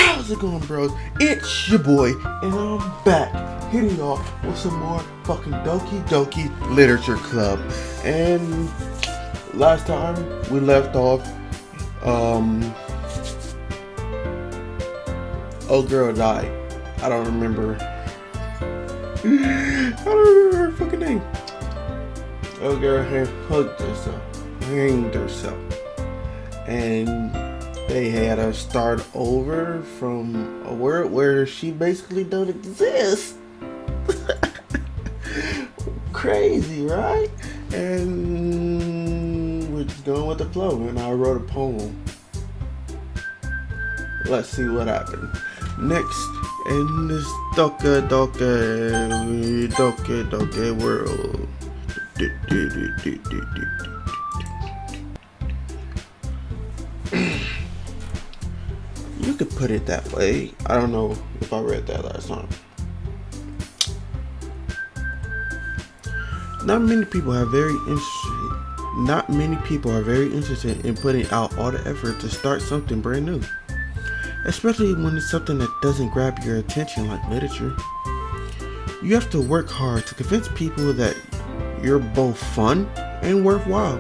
How's it going, bros? It's your boy, and I'm back hitting y'all with some more fucking Doki Doki Literature Club. And last time we left off, old girl died. I don't remember her fucking name. Old girl had hanged herself, and they had to start over from a world where she basically don't exist. Crazy, right? And we're just going with the flow, and I wrote a poem. Let's see what happened. Next in this Doka world. You could put it that way. I don't know if I read that last time. Not many people are very interested in putting out all the effort to start something brand new, especially when it's something that doesn't grab your attention like literature. You have to work hard to convince people that you're both fun and worthwhile.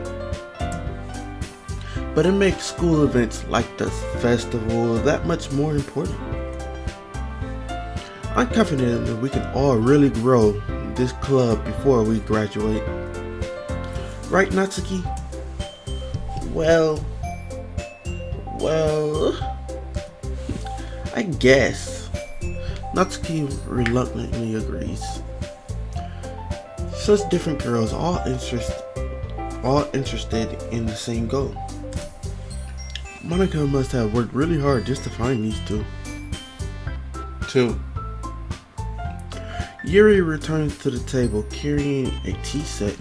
But it makes school events like the festival that much more important. I'm confident that we can all really grow this club before we graduate. Right, Natsuki? Well, I guess. Natsuki reluctantly agrees. Such different girls, all interested in the same goal. Monica must have worked really hard just to find these two. Yuri returns to the table carrying a tea set.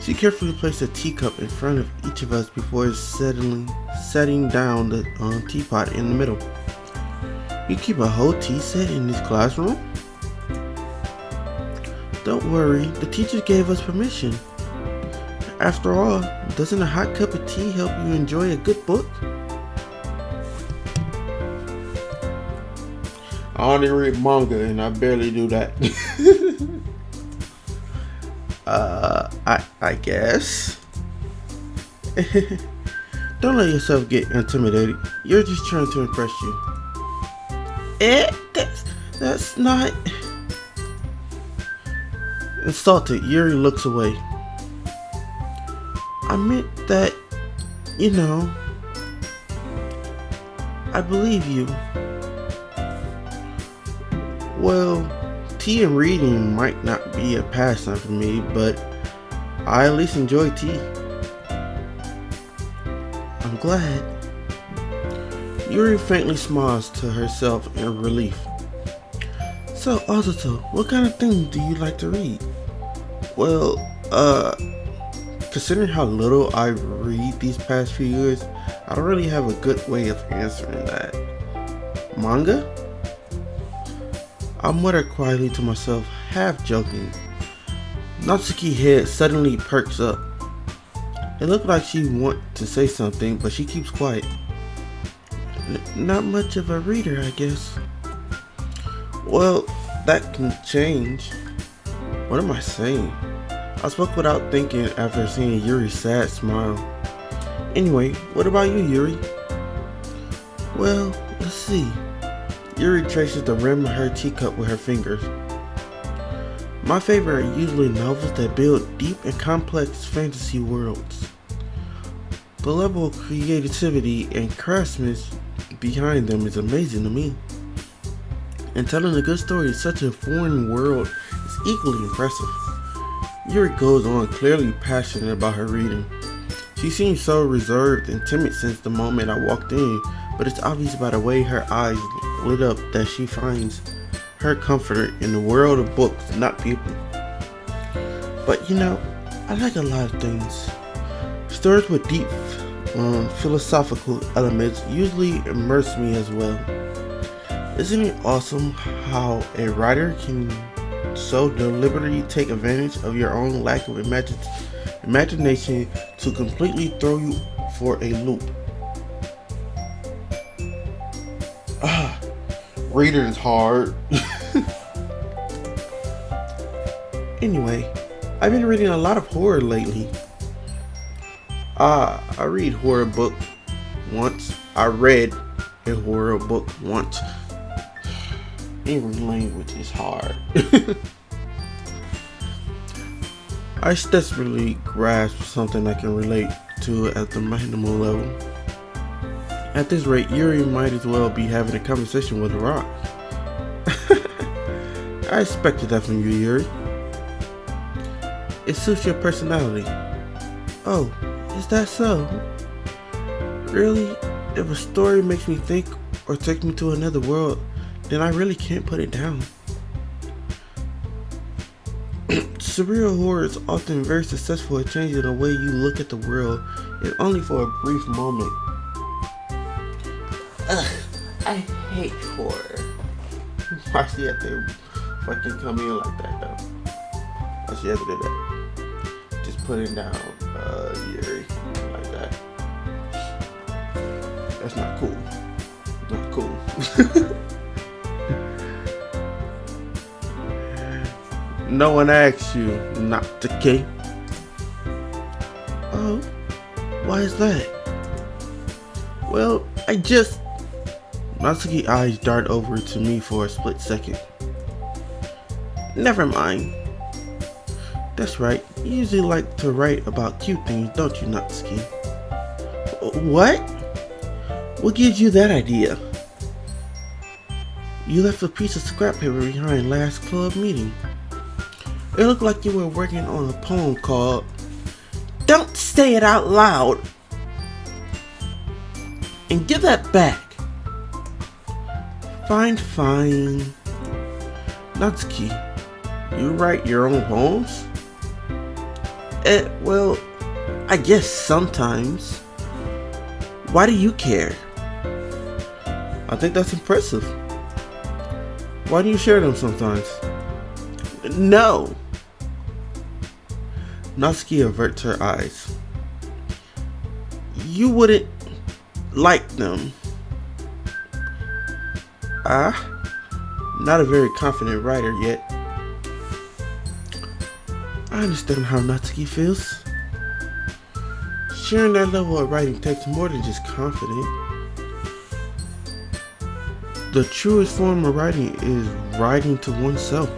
She carefully placed a teacup in front of each of us before setting down the teapot in the middle. You keep a whole tea set in this classroom? Don't worry, the teacher gave us permission. After all, doesn't a hot cup of tea help you enjoy a good book? I only read manga and I barely do that. I guess. Don't let yourself get intimidated. You're just trying to impress you. That's not... Insulted, Yuri looks away. I meant that, I believe you. Well, tea and reading might not be a pastime for me, but I at least enjoy tea. I'm glad. Yuri faintly smiles to herself in relief. So, Azuto, what kind of things do you like to read? Well, considering how little I read these past few years, I don't really have a good way of answering that. Manga? I muttered quietly to myself, half joking. Natsuki's head suddenly perks up. It looked like she wants to say something, but she keeps quiet. Not much of a reader, I guess. Well, that can change. What am I saying? I spoke without thinking after seeing Yuri's sad smile. Anyway, what about you, Yuri? Well, let's see. Yuri traces the rim of her teacup with her fingers. My favorite are usually novels that build deep and complex fantasy worlds. The level of creativity and craftsmanship behind them is amazing to me. And telling a good story in such a foreign world is equally impressive. Yuri goes on, clearly passionate about her reading. She seems so reserved and timid since the moment I walked in, but it's obvious by the way her eyes lit up that she finds her comfort in the world of books, not people. But I like a lot of things. Stories with deep philosophical elements usually immerse me as well. Isn't it awesome how a writer can so deliberately take advantage of your own lack of imagination to completely throw you for a loop? Ah, reading is hard. Anyway, I've been reading a lot of horror lately. I read horror book once. I read a horror book once. English language is hard. I desperately grasp something I can relate to at the minimal level. At this rate, Yuri might as well be having a conversation with a rock. I expected that from you, Yuri. It suits your personality. Oh, is that so? Really? If a story makes me think or takes me to another world, then I really can't put it down. Surreal horror is often very successful at changing the way you look at the world, if only for a brief moment. Ugh, I hate horror. Why she have to fucking come in like that though? Why she have to do that? Just put it down, Yuri, like that. That's not cool. Not cool. No one asked you not to kill. Oh, why is that? Well, Natsuki's eyes dart over to me for a split second. Never mind. That's right, you usually like to write about cute things, don't you, Natsuki? What? What gives you that idea? You left a piece of scrap paper behind last club meeting. It looked like you were working on a poem called "Don't Say It Out Loud." And give that back. Fine. Natsuki, you write your own poems? Well, I guess sometimes. Why do you care? I think that's impressive. Why do you share them sometimes? No. Natsuki averts her eyes. You wouldn't like them. Not a very confident writer yet. I understand how Natsuki feels. Sharing that level of writing takes more than just confidence. The truest form of writing is writing to oneself.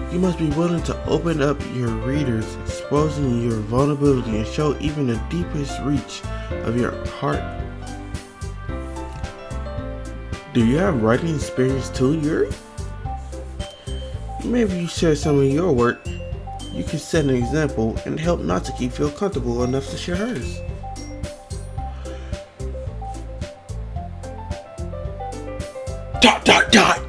You must be willing to open up your readers, exposing your vulnerability and show even the deepest reach of your heart. Do you have writing experience too, Yuri? Maybe you share some of your work. You can set an example and help Natsuki feel comfortable enough to share hers. Dot.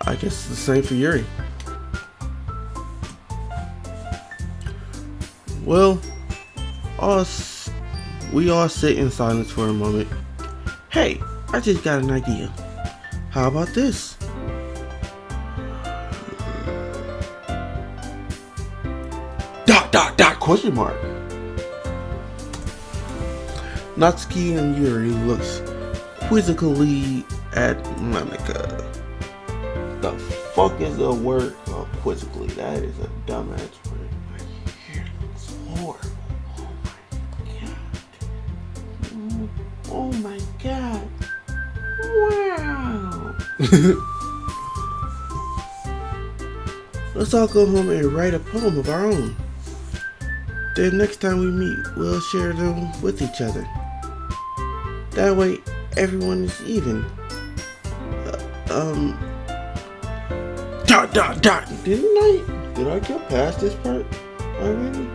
I guess it's the same for Yuri. Well, we all sit in silence for a moment. Hey, I just got an idea. How about this? Dot, question mark. Natsuki and Yuri looks quizzically at Monica. The fuck is a word called quizzically? That is a dumbass word. My hair looks horrible. Oh my god. Wow. Let's all go home and write a poem of our own. Then next time we meet, we'll share them with each other. That way, everyone is even. Dot. Did I get past this part already?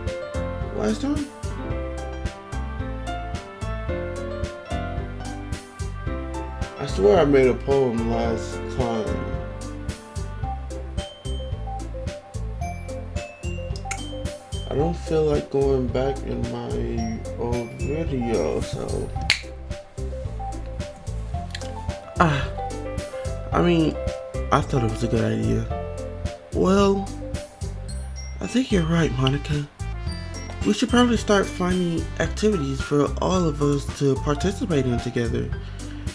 Last time? I swear I made a poem last time. I don't feel like going back in my old video, so. I thought it was a good idea. Well, I think you're right, Monica. We should probably start finding activities for all of us to participate in together.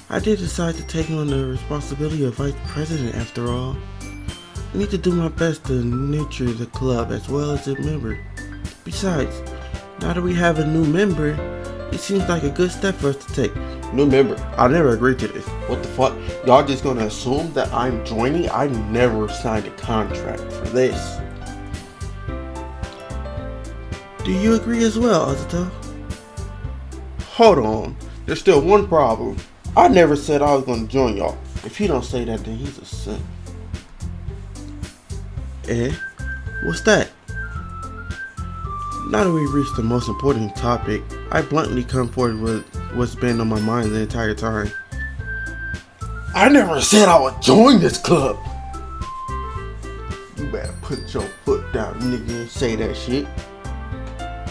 I did decide to take on the responsibility of vice president after all. I need to do my best to nurture the club as well as its member. Besides, now that we have a new member, it seems like a good step for us to take. New member? I never agreed to this. What the fuck? Y'all just gonna assume that I'm joining? I never signed a contract for this. Do you agree as well, Azuto? Hold on. There's still one problem. I never said I was gonna join y'all. If he don't say that, then he's a simp. Eh? What's that? Now that we've reached the most important topic, I bluntly come forward with what's been on my mind the entire time. I never said I would join this club. You better put your foot down, nigga, and say that shit.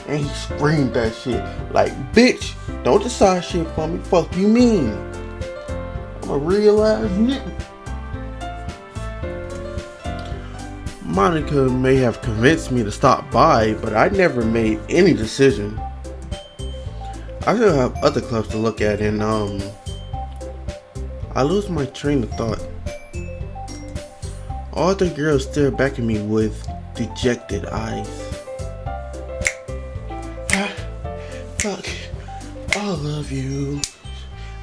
And he screamed that shit. Like, bitch, don't decide shit for me. Fuck you mean? I'm a real ass nigga. Monica may have convinced me to stop by, but I never made any decision. I still have other clubs to look at, and I lose my train of thought. All the girls stare back at me with dejected eyes. Fuck all of you.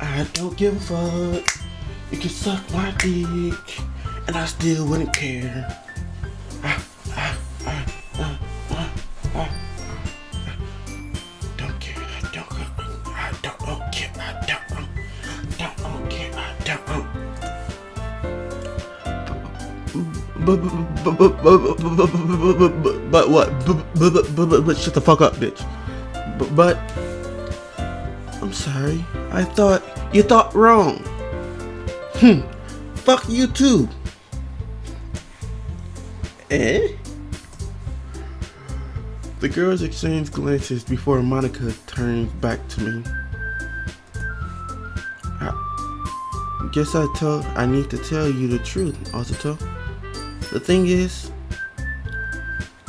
I don't give a fuck. You can suck my dick, and I still wouldn't care. Don't care. I don't care. I don't care. But what? But shut the fuck up, bitch. But I'm sorry. I thought you thought wrong. Fuck you too. Eh? The girls exchange glances before Monica turns back to me. I guess I need to tell you the truth, Azuto. The thing is,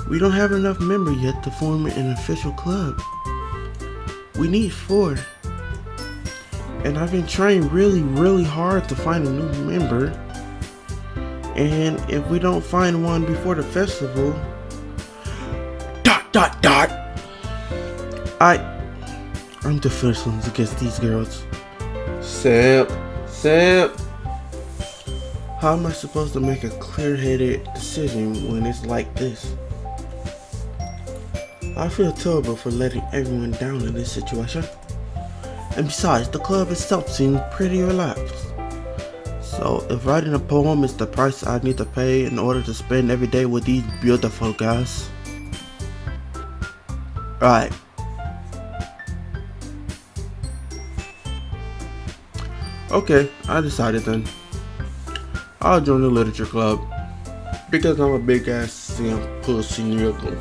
we don't have enough members yet to form an official club. We need 4. And I've been trying really hard to find a new member. And if we don't find one before the festival, ... I'm defenseless against these girls. Simp. How am I supposed to make a clear-headed decision when it's like this? I feel terrible for letting everyone down in this situation. And besides, the club itself seems pretty relaxed. So if writing a poem is the price I need to pay in order to spend every day with these beautiful guys, right. Okay, I decided then. I'll join the literature club because I'm a big ass simp pussy nigga.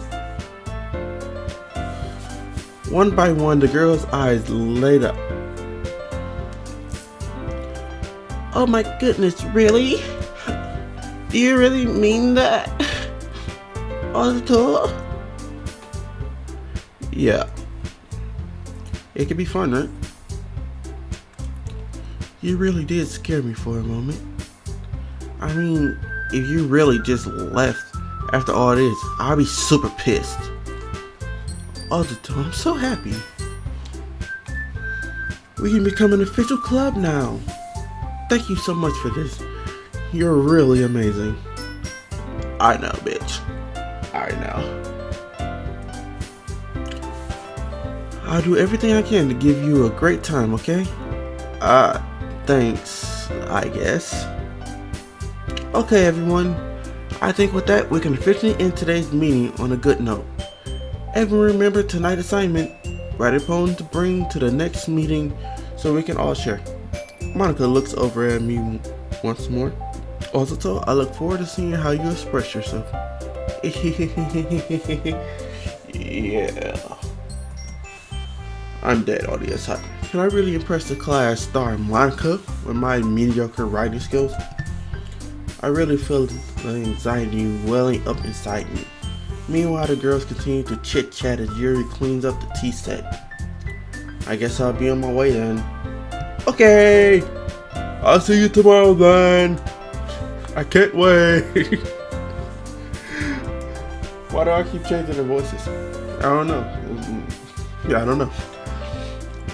One by one, the girl's eyes lit up. Oh my goodness, really? Do you really mean that? Azuto? Yeah. It could be fun, right? You really did scare me for a moment. I mean, if you really just left after all this, I'll be super pissed. Azuto, I'm so happy. We can become an official club now. Thank you so much for this. You're really amazing. I know, bitch. I know. I'll do everything I can to give you a great time, okay? Thanks, I guess. Okay, everyone. I think with that, we can officially end today's meeting on a good note. Everyone remember tonight's assignment. Write a poem to bring to the next meeting so we can all share. Monica looks over at me once more. Azuto, I look forward to seeing how you express yourself. Yeah. I'm dead, audience. Can I really impress the class star Monica with my mediocre writing skills? I really feel the anxiety welling up inside me. Meanwhile, the girls continue to chit chat as Yuri cleans up the tea set. I guess I'll be on my way then. Okay! I'll see you tomorrow then! I can't wait! Why do I keep changing their voices? I don't know. Yeah, I don't know.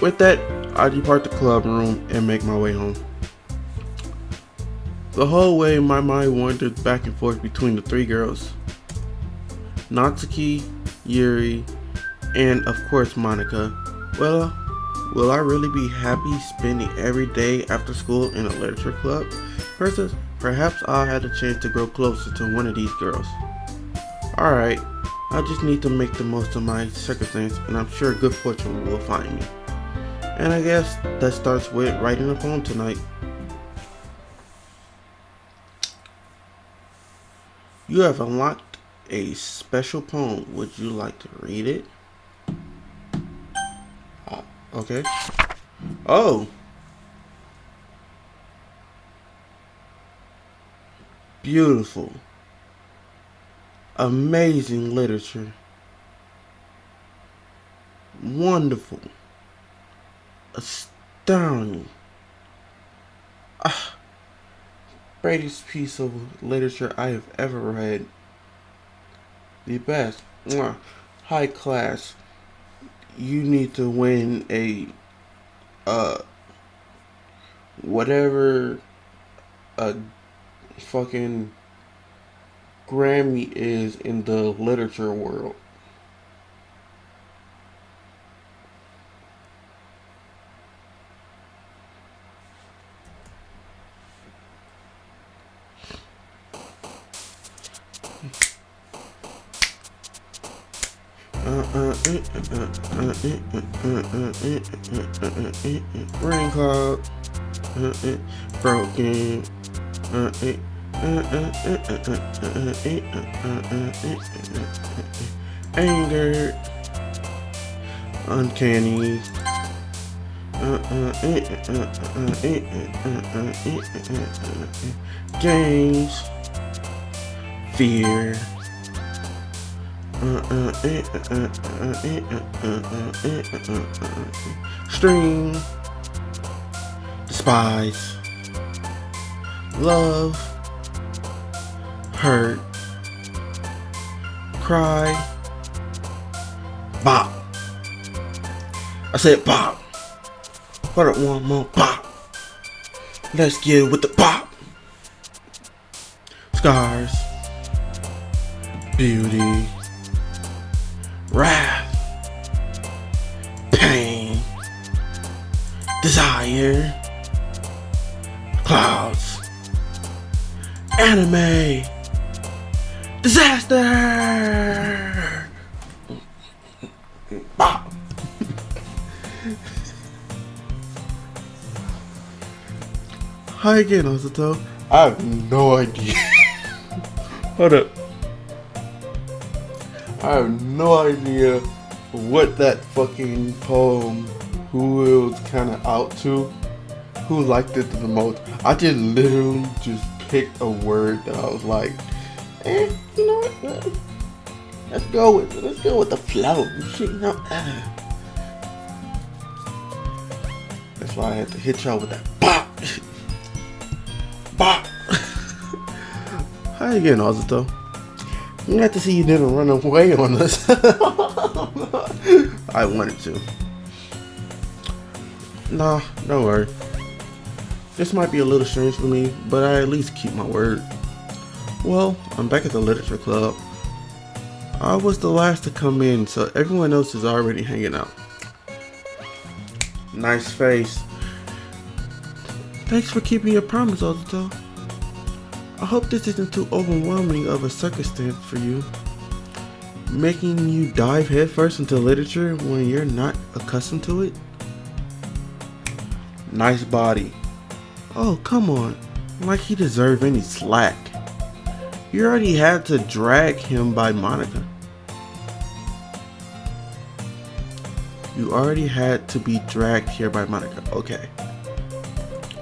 With that, I depart the club room and make my way home. The whole way, my mind wandered back and forth between the three girls. Natsuki, Yuri, and of course Monika. Well, will I really be happy spending every day after school in a literature club? Versus, perhaps I'll have a chance to grow closer to one of these girls. Alright, I just need to make the most of my circumstance, and I'm sure good fortune will find me. And I guess that starts with writing a poem tonight. You have unlocked a special poem. Would you like to read it? Okay. Oh! Beautiful. Amazing literature. Wonderful. Astounding. Greatest piece of literature I have ever read. The best. High class. You need to win a whatever a fucking Grammy is in the literature world. Rain cloud, broken, anger, uncanny, games, fear, stream, despise, love, hurt, cry, bop. I said bop. Put it one more bop. Let's get it with the bop. Scars, beauty, wrath, pain, desire, clouds, anime, disaster. Bop. Hi again, Azuto. I have no idea. Hold up. I have no idea what that fucking poem, who it was kind of out to, who liked it the most. I just literally just picked a word that I was like, you know what? Let's go with the flow. Shit, you know. That's why I had to hit y'all with that bop. Bop. Hi again, Azuto. I'm glad to see you didn't run away on us. I wanted to. Nah, don't worry. This might be a little strange for me, but I at least keep my word. Well, I'm back at the literature club. I was the last to come in, so everyone else is already hanging out. Nice face. Thanks for keeping your promise, Azuto. I hope this isn't too overwhelming of a circumstance for you, making you dive headfirst into literature when you're not accustomed to it. Nice body. Oh, come on. Like he deserved any slack. You already had to drag him by Monika. You already had to be dragged here by Monika. Okay.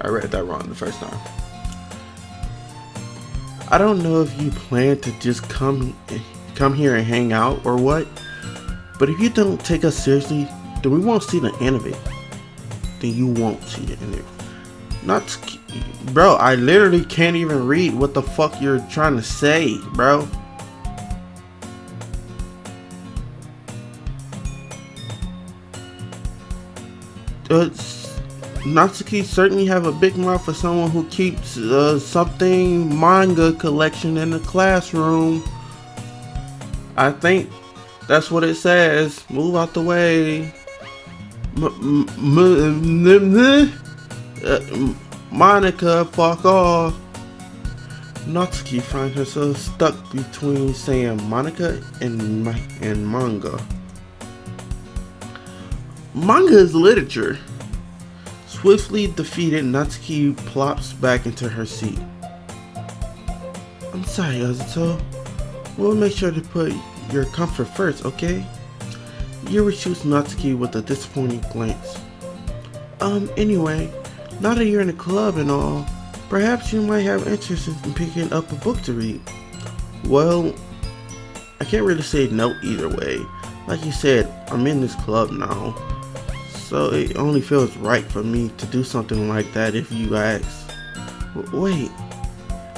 I read that wrong the first time. I don't know if you plan to just come come here and hang out or what? But if you don't take us seriously, then we won't see the anime. Then you won't see the anime. Not, bro, I literally can't even read what the fuck you're trying to say, bro. Natsuki certainly have a big mouth for someone who keeps something manga collection in the classroom. I think that's what it says. Move out the way. Monica, fuck off. Natsuki finds herself stuck between saying Monica and manga. Manga is literature. Swiftly defeated, Natsuki plops back into her seat. I'm sorry, Azuto. We'll make sure to put your comfort first, okay? Yuri shoots Natsuki with a disappointing glance. Anyway, now that you're in the club and all, perhaps you might have interest in picking up a book to read. Well, I can't really say no either way. Like you said, I'm in this club now. So it only feels right for me to do something like that if you ask. Wait,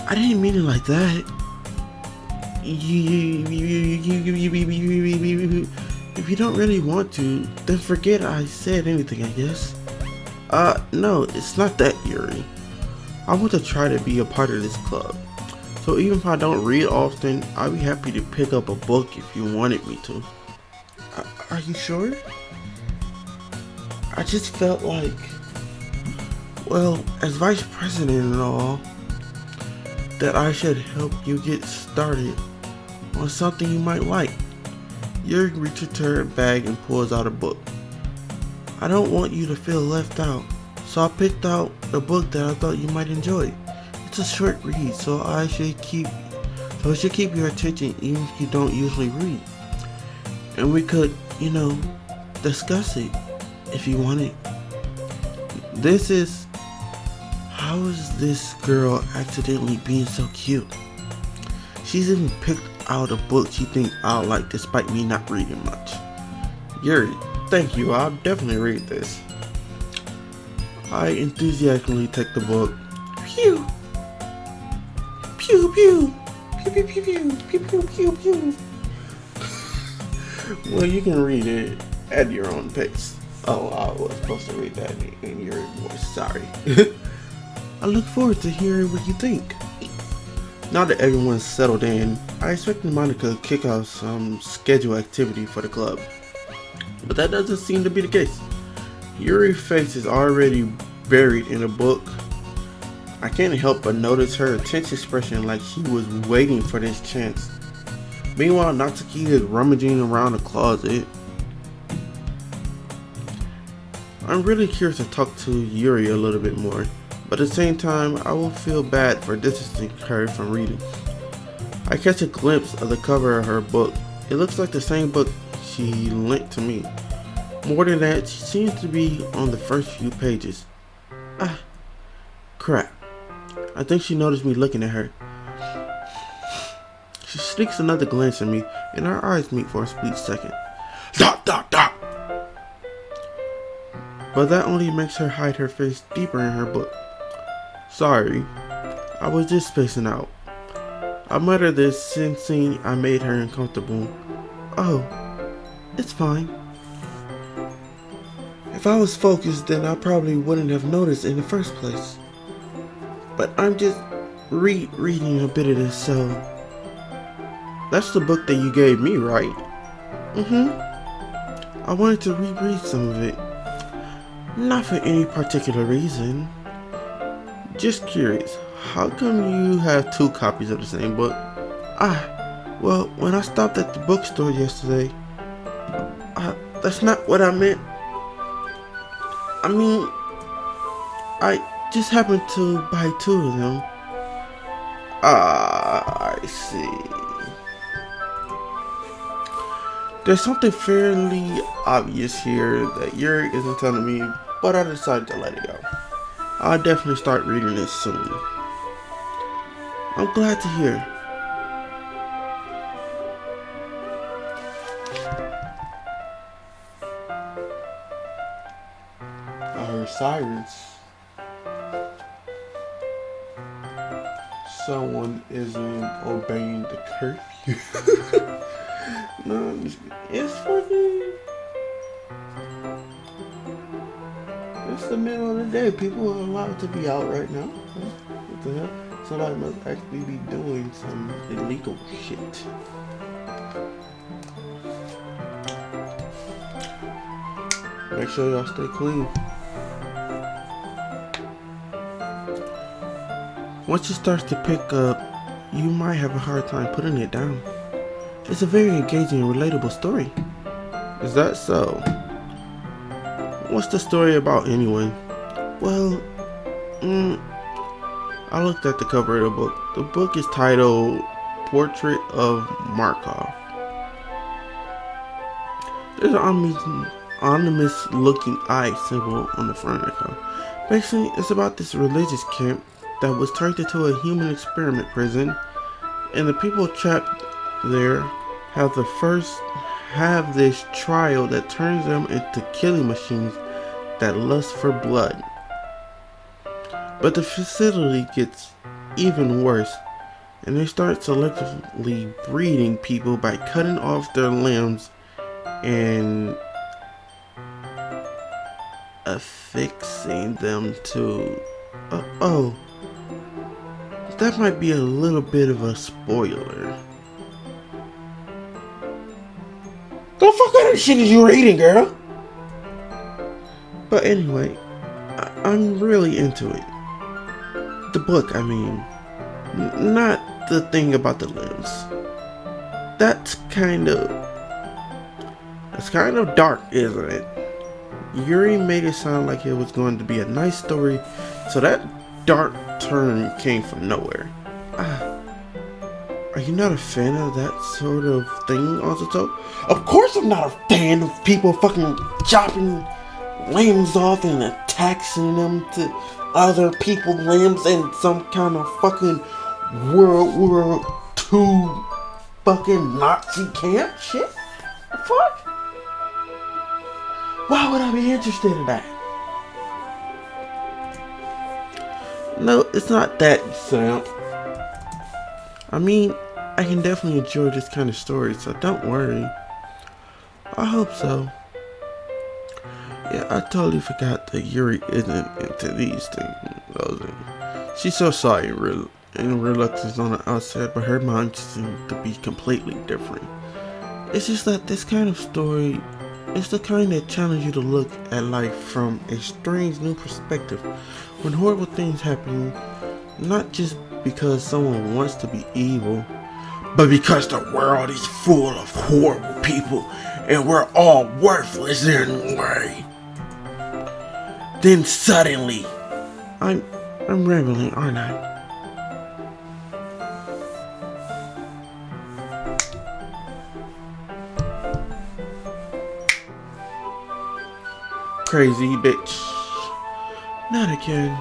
I didn't mean it like that. If you don't really want to, then forget I said anything, I guess. No, it's not that, Yuri. I want to try to be a part of this club. So even if I don't read often, I'll be happy to pick up a book if you wanted me to. Are you sure? I just felt like, well, as vice president and all, that I should help you get started on something you might like. Yuri reaches to her bag and pulls out a book. I don't want you to feel left out, so I picked out a book that I thought you might enjoy. It's a short read, so it should keep your attention even if you don't usually read. And we could, discuss it if you want it. This is, how is this girl accidentally being so cute? She's even picked out a book she thinks I'll like despite me not reading much. Yuri, thank you, I'll definitely read this. I enthusiastically take the book. Pew! Pew pew! Pew pew pew pew! Pew pew pew pew! Well, you can read it at your own pace. Oh, I was supposed to read that in your voice, sorry. I look forward to hearing what you think. Now that everyone's settled in, I expected Monica to kick off some scheduled activity for the club. But that doesn't seem to be the case. Yuri's face is already buried in a book. I can't help but notice her tense expression like she was waiting for this chance. Meanwhile, Natsuki is rummaging around the closet. I'm really curious to talk to Yuri a little bit more, but at the same time, I will feel bad for distancing her from reading. I catch a glimpse of the cover of her book. It looks like the same book she lent to me. More than that, she seems to be on the first few pages. Ah, crap. I think she noticed me looking at her. She sneaks another glance at me, and our eyes meet for a split second. Dot, dot, dot! But that only makes her hide her face deeper in her book. Sorry, I was just spacing out. I muttered this, sensing I made her uncomfortable. Oh, it's fine. If I was focused, then I probably wouldn't have noticed in the first place. But I'm just reading a bit of this, so... That's the book that you gave me, right? I wanted to reread some of it. Not for any particular reason. Just curious, how come you have 2 copies of the same book? Well, when I stopped at the bookstore yesterday, that's not what I meant. I mean, I just happened to buy 2 of them. I see. There's something fairly obvious here that Yuri isn't telling me, but I decided to let it go. I'll definitely start reading this soon. I'm glad to hear. hear sirens. Someone isn't obeying the curfew. No, it's fucking. It's the middle of the day. People are allowed to be out right now. What the hell? Somebody must actually be doing some illegal shit. Make sure y'all stay clean. Once it starts to pick up, you might have a hard time putting it down. It's a very engaging and relatable story. Is that so? What's the story about anyway? Well, I looked at the cover of the book. The book is titled Portrait of Markov. There's an ominous looking eye symbol on the front of the cover. Basically, it's about this religious camp that was turned into a human experiment prison, and the people trapped there have this trial that turns them into killing machines that lust for blood. But the facility gets even worse, and they start selectively breeding people by cutting off their limbs and affixing them to that might be a little bit of a spoiler. The fuck kind of shit is you reading, girl? But anyway, I'm really into it. The book, I mean. Not the thing about the limbs. That's kind of dark, isn't it? Yuri made it sound like it was going to be a nice story, so that dark turn came from nowhere. Are you not a fan of that sort of thing, Azuto? Of course I'm not a fan of people fucking chopping limbs off and attaching them to other people's limbs in some kind of fucking World War II fucking Nazi camp shit? The fuck? Why would I be interested in that? No, it's not that, Sam. I mean, I can definitely enjoy this kind of story, so don't worry. I hope so. Yeah, I totally forgot that Yuri isn't into these things. She's so sorry and reluctant on the outside, but her mind seems to be completely different. It's just that this kind of story is the kind that challenges you to look at life from a strange new perspective. When horrible things happen, not just because someone wants to be evil, but because the world is full of horrible people and we're all worthless anyway. Then suddenly, I'm rambling, aren't I? Crazy bitch. Not again.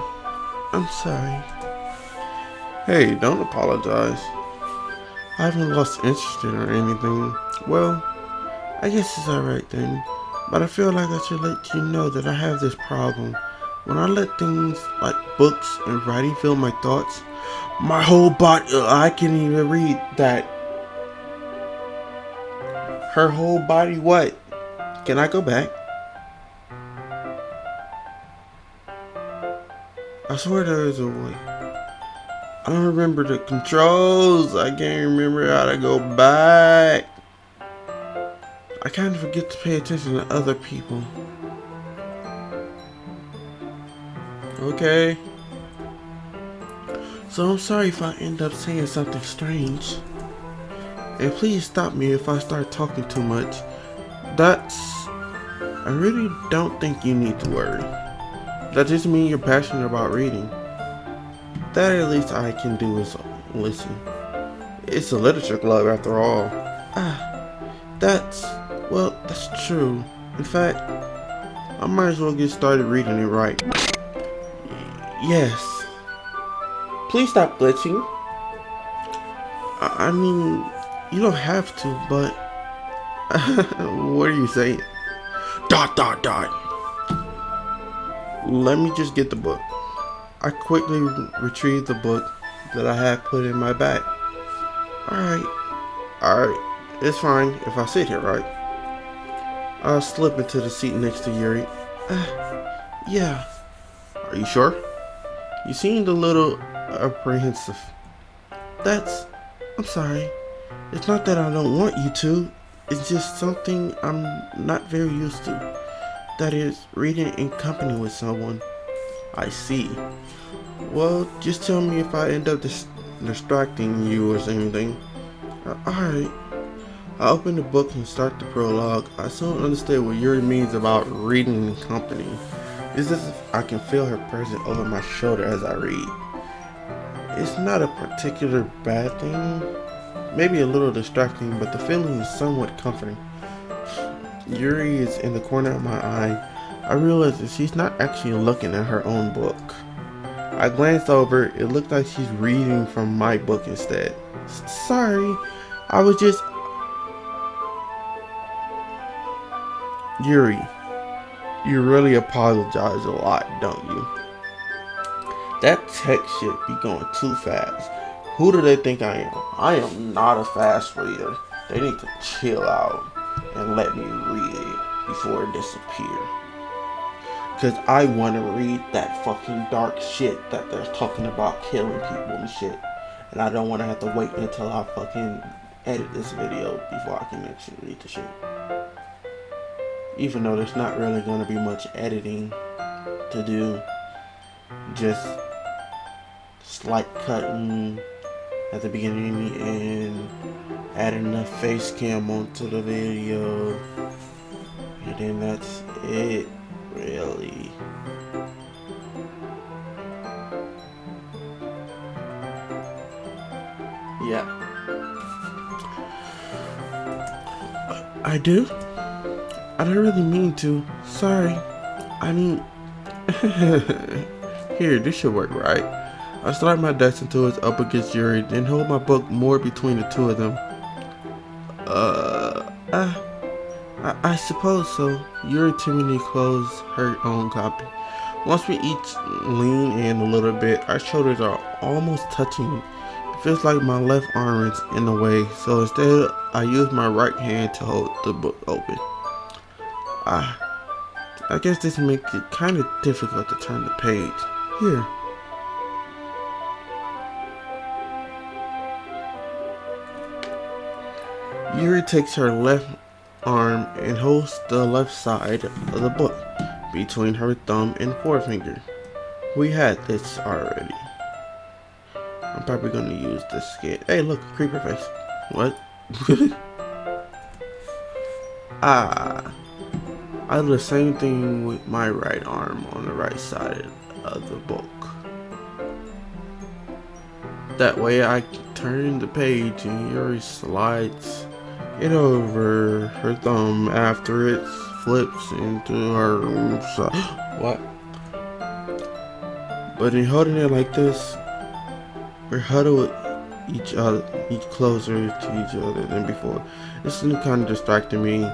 I'm sorry. Hey, don't apologize. I haven't lost interest in or anything. Well, I guess it's alright then. But I feel like I should let you know that I have this problem. When I let things like books and writing fill my thoughts, my whole body, I can't even read that. Her whole body, what? Can I go back? I swear there is a way. I don't remember the controls. I can't remember how to go back. I kind of forget to pay attention to other people. Okay. So I'm sorry if I end up saying something strange. And please stop me if I start talking too much. I really don't think you need to worry. That just means you're passionate about reading. That at least I can do is listen. It's a literature club after all. That's true. In fact, I might as well get started reading it right. Yes. Please stop glitching. I mean, you don't have to, but what are you saying? ... Let me just get the book. I quickly retrieved the book that I had put in my bag. Alright. It's fine if I sit here, right? I'll slip into the seat next to Yuri. Yeah. Are you sure? You seemed a little apprehensive. I'm sorry. It's not that I don't want you to. It's just something I'm not very used to. That is, reading in company with someone. I see. Well, just tell me if I end up distracting you or anything. Alright. I open the book and start the prologue. I still don't understand what Yuri means about reading in company. It's as if I can feel her presence over my shoulder as I read. It's not a particular bad thing. Maybe a little distracting, but the feeling is somewhat comforting. Yuri is in the corner of my eye. I realize that she's not actually looking at her own book. I glanced over. It looked like she's reading from my book instead. Sorry, I was just... Yuri, you really apologize a lot, don't you? That text shit be going too fast. Who do they think I am? I am not a fast reader. They need to chill out and let me read it before it disappears. Cause I want to read that fucking dark shit that they're talking about killing people and shit. And I don't want to have to wait until I fucking edit this video before I can actually read the shit. Even though there's not really going to be much editing to do. Just slight cutting at the beginning and adding enough face cam onto the video. And then that's it, really. Yeah. I do? I don't really mean to. Sorry. I mean... Here, this should work, right? I slide my desk until it's up against Yuri, then hold my book more between the two of them. I suppose so. Yuri timidly closed her own copy. Once we each lean in a little bit, our shoulders are almost touching. It feels like my left arm is in the way, so instead I use my right hand to hold the book open. I guess this makes it kind of difficult to turn the page. Here. Yuri takes her left arm and holds the left side of the book between her thumb and forefinger. We had this already. I'm probably going to use this skin. Hey, look, creeper face. What? I do the same thing with my right arm on the right side of the book. That way I can turn the page and Yuri slides it over her thumb after it flips into her side. What? But in holding it like this, we're huddled each closer to each other than before. This is kind of distracting me.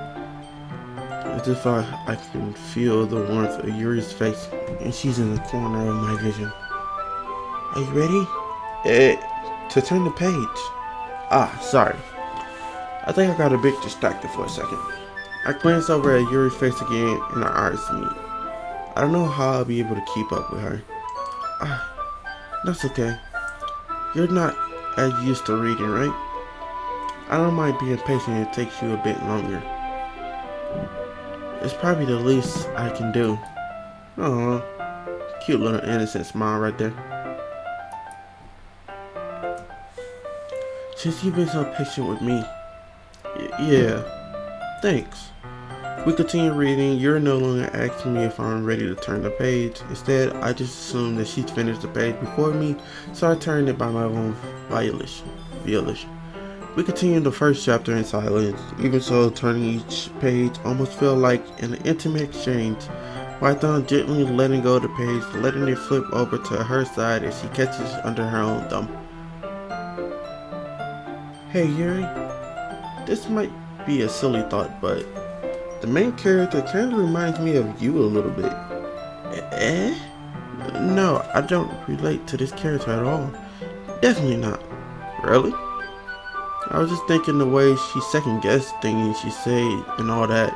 As if I can feel the warmth of Yuri's face, and she's in the corner of my vision. Are you ready? To turn the page. Sorry. I think I got a bit distracted for a second. I glanced over at Yuri's face again, and our eyes meet. I don't know how I'll be able to keep up with her. That's okay. You're not as used to reading, right? I don't mind being patient. It takes you a bit longer. It's probably the least I can do. Aww. Cute little innocent smile right there. Since you've been so patient with me. Yeah. Thanks. We continue reading. You're no longer asking me if I'm ready to turn the page. Instead, I just assume that she's finished the page before me, so I turned it by my own volition. We continue the first chapter in silence. Even so, turning each page almost felt like an intimate exchange. My thumb gently letting go of the page, letting it flip over to her side as she catches under her own thumb. Hey Yuri, this might be a silly thought, but the main character kind of reminds me of you a little bit. Eh? No, I don't relate to this character at all. Definitely not. Really? I was just thinking the way she second guessed things she said and all that.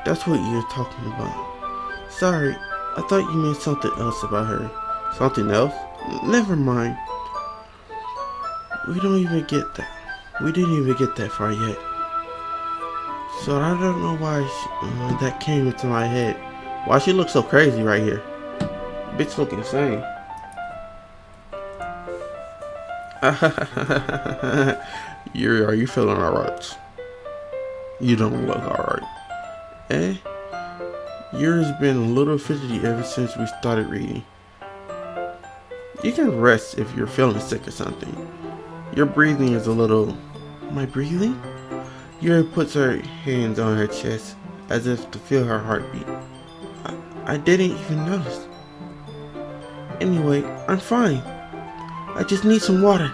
That's what you're talking about. Sorry, I thought you meant something else about her. Something else? Never mind. We don't even get that. We didn't even get that far yet. So I don't know why that came into my head. Why she looks so crazy right here? Bitch look insane. Are you feeling alright? You don't look alright. Eh? Yours been a little fidgety ever since we started reading. You can rest if you're feeling sick or something. Your breathing is a little... Am I breathing? Yuri puts her hands on her chest as if to feel her heartbeat. I didn't even notice. Anyway, I'm fine. I just need some water.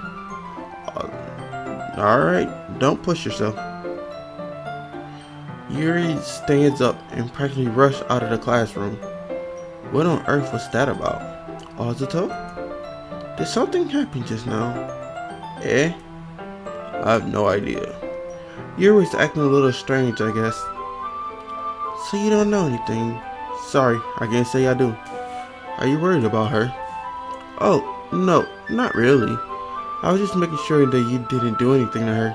Alright, don't push yourself. Yuri stands up and practically rushes out of the classroom. What on earth was that about? Azuto? Did something happen just now? Eh? I have no idea. Yuri's acting a little strange, I guess. So you don't know anything? Sorry, I can't say I do. Are you worried about her? Oh, no, not really. I was just making sure that you didn't do anything to her.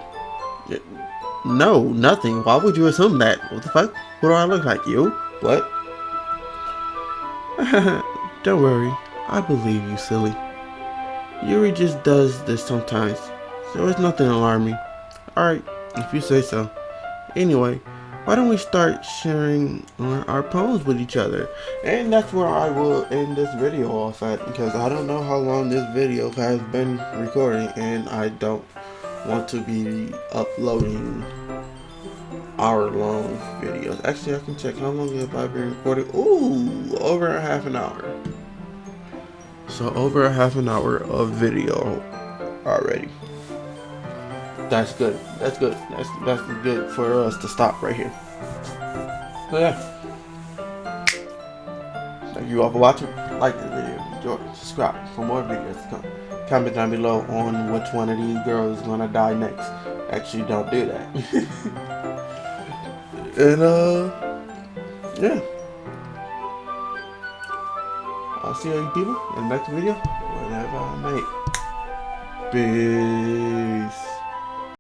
No, nothing. Why would you assume that? What the fuck? What do I look like? You? What? Don't worry. I believe you, silly. Yuri just does this sometimes, so it's nothing alarming. Alright, if you say so. Anyway, why don't we start sharing our poems with each other? And that's where I will end this video off at, because I don't know how long this video has been recording, and I don't want to be uploading hour-long videos. Actually, I can check how long have I been recording. Ooh, over a half an hour. So over a half an hour of video already. That's good. That's good. That's good for us to stop right here. So yeah. Thank you all for watching. Like this video, enjoy, subscribe for more videos to come. Comment down below on which one of these girls is gonna die next. Actually, don't do that. And yeah. I'll see all you people in the next video whenever I make. Peace.